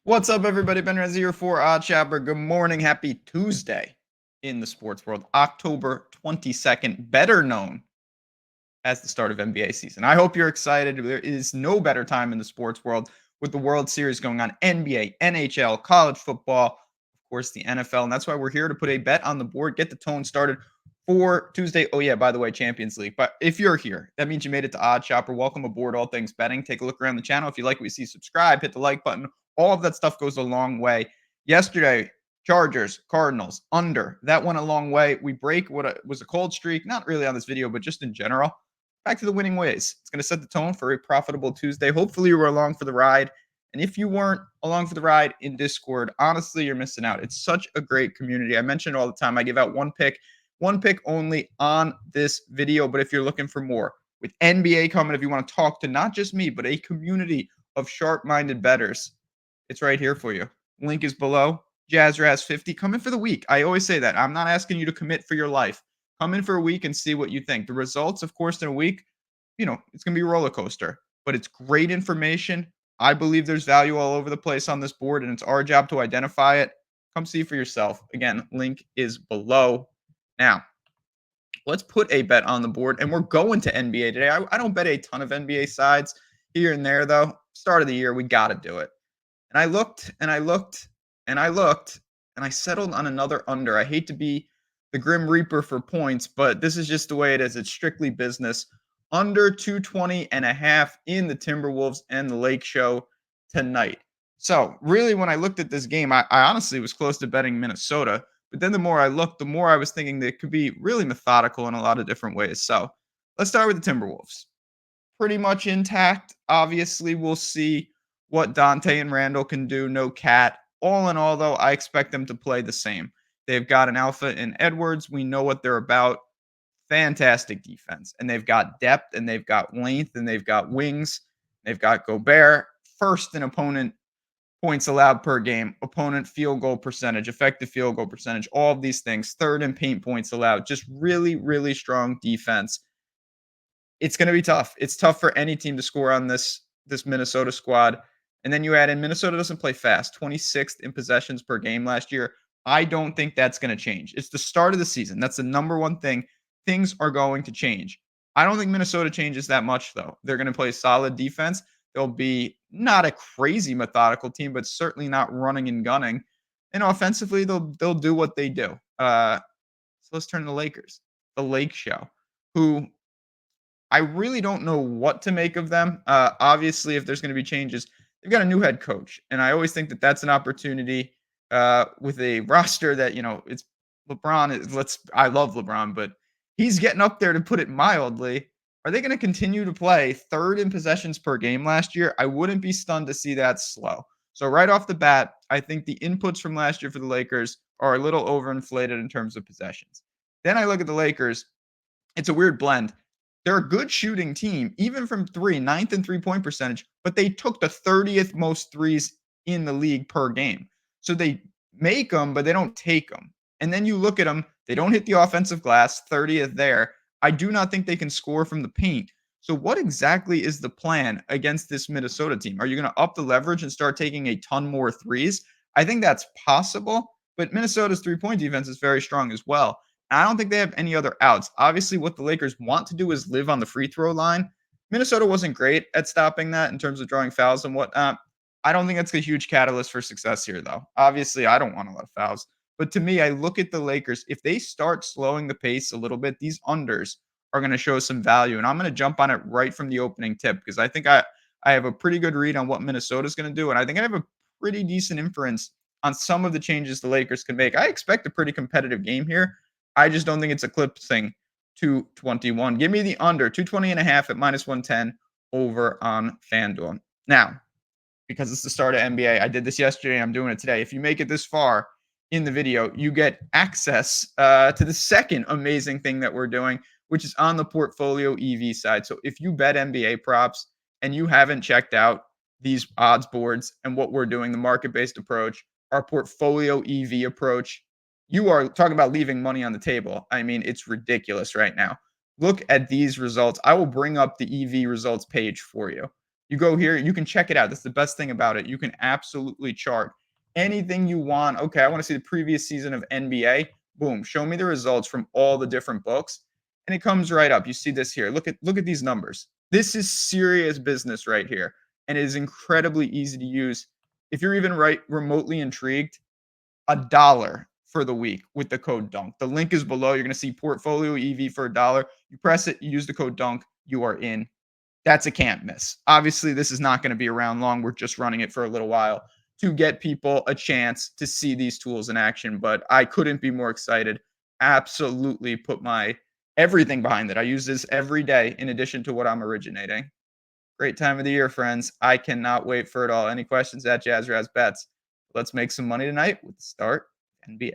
What's up, everybody? Ben Rezzi here for Odd Shopper. Good morning. Happy Tuesday in the sports world. October 22nd, better known as the start of NBA season. I hope you're excited. There is no better time in the sports world with the World Series going on, NBA, NHL, college football, of course, the NFL. And that's why we're here to put a bet on the board, get the tone started for Tuesday. Oh, yeah, by the way, Champions League. But if you're here, that means you made it to Odd Shopper. Welcome aboard, all things betting. Take a look around the channel. If you like what you see, subscribe, hit the like button. All of that stuff goes a long way. Yesterday, Chargers, Cardinals, under. That went a long way. We break what was a cold streak, not really on this video, but just in general. Back to the winning ways. It's going to set the tone for a profitable Tuesday. Hopefully, you were along for the ride. And if you weren't along for the ride in Discord, honestly, you're missing out. It's such a great community. I mention it all the time. I give out one pick only on this video. But if you're looking for more, with NBA coming, if you want to talk to not just me, but a community of sharp-minded bettors, it's right here for you. Link is below. JazzRaz50. Come in for the week. I always say that. I'm not asking you to commit for your life. Come in for a week and see what you think. The results, of course, in a week, it's going to be a roller coaster, but it's great information. I believe there's value all over the place on this board, and it's our job to identify it. Come see for yourself. Again, link is below. Now, let's put a bet on the board, and we're going to NBA today. I don't bet a ton of NBA sides here and there, though. Start of the year, we got to do it. And I looked and I looked and I looked and I settled on another under. I hate to be the Grim Reaper for points, but this is just the way it is. It's strictly business. Under 220 and a half in the Timberwolves and the Lake Show tonight. So, really, when I looked at this game, I honestly was close to betting Minnesota. But then the more I looked, the more I was thinking that it could be really methodical in a lot of different ways. So, let's start with the Timberwolves. Pretty much intact. Obviously, we'll see what Dante and Randall can do. No Cat. All in all, though, I expect them to play the same. They've got an alpha in Edwards. We know what they're about. Fantastic defense. And they've got depth, and they've got length, and they've got wings. They've got Gobert. First in opponent points allowed per game, opponent field goal percentage, effective field goal percentage, all of these things. Third in paint points allowed. Just really, really strong defense. It's going to be tough. It's tough for any team to score on this Minnesota squad. And then you add in Minnesota doesn't play fast, 26th in possessions per game last year. I don't think that's going to change. It's the start of the season. That's the number one thing. Things are going to change. I don't think Minnesota changes that much, though. They're going to play solid defense. They'll be not a crazy methodical team, but certainly not running and gunning. And offensively, they'll do what they do. So let's turn to the Lakers, the Lake Show, who I really don't know what to make of them. Obviously, if there's going to be changes, they've got a new head coach, and I always think that that's an opportunity with a roster that it's LeBron. I love LeBron, but he's getting up there, to put it mildly. Are they going to continue to play third in possessions per game last year? I wouldn't be stunned to see that slow. So right off the bat, I think the inputs from last year for the Lakers are a little overinflated in terms of possessions. Then I look at the Lakers. It's a weird blend. They're a good shooting team, even from three, ninth in three-point percentage, but they took the 30th most threes in the league per game. So they make them, but they don't take them. And then you look at them, they don't hit the offensive glass, 30th there. I do not think they can score from the paint. So what exactly is the plan against this Minnesota team? Are you going to up the leverage and start taking a ton more threes? I think that's possible, but Minnesota's three-point defense is very strong as well. I don't think they have any other outs. Obviously, what the Lakers want to do is live on the free throw line. Minnesota wasn't great at stopping that in terms of drawing fouls and whatnot. I don't think that's a huge catalyst for success here, though. Obviously, I don't want a lot of fouls. But to me, I look at the Lakers. If they start slowing the pace a little bit, these unders are going to show some value. And I'm going to jump on it right from the opening tip, because I think I have a pretty good read on what Minnesota's going to do. And I think I have a pretty decent inference on some of the changes the Lakers can make. I expect a pretty competitive game here. I just don't think it's eclipsing 221. Give me the under, 220 and a half at minus 110 over on FanDuel. Now, because it's the start of NBA, I did this yesterday, I'm doing it today. If you make it this far in the video, you get access to the second amazing thing that we're doing, which is on the portfolio EV side. So if you bet NBA props and you haven't checked out these odds boards and what we're doing, the market-based approach, our portfolio EV approach, you are talking about leaving money on the table. I mean, it's ridiculous right now. Look at these results. I will bring up the EV results page for you. You go here, you can check it out. That's the best thing about it. You can absolutely chart anything you want. Okay, I want to see the previous season of NBA. Boom, show me the results from all the different books. And it comes right up. You see this here. Look at these numbers. This is serious business right here. And it is incredibly easy to use. If you're even right remotely intrigued, $1 for the week with the code DUNK. The link is below. You're going to see portfolio EV for $1. You press it, you use the code DUNK, you are in. That's a can't miss. Obviously, this is not going to be around long. We're just running it for a little while to get people a chance to see these tools in action. But I couldn't be more excited. Absolutely put my everything behind it. I use this every day in addition to what I'm originating. Great time of the year, friends. I cannot wait for it all. Any questions at Jazz Bets? Let's make some money tonight with the start NBA.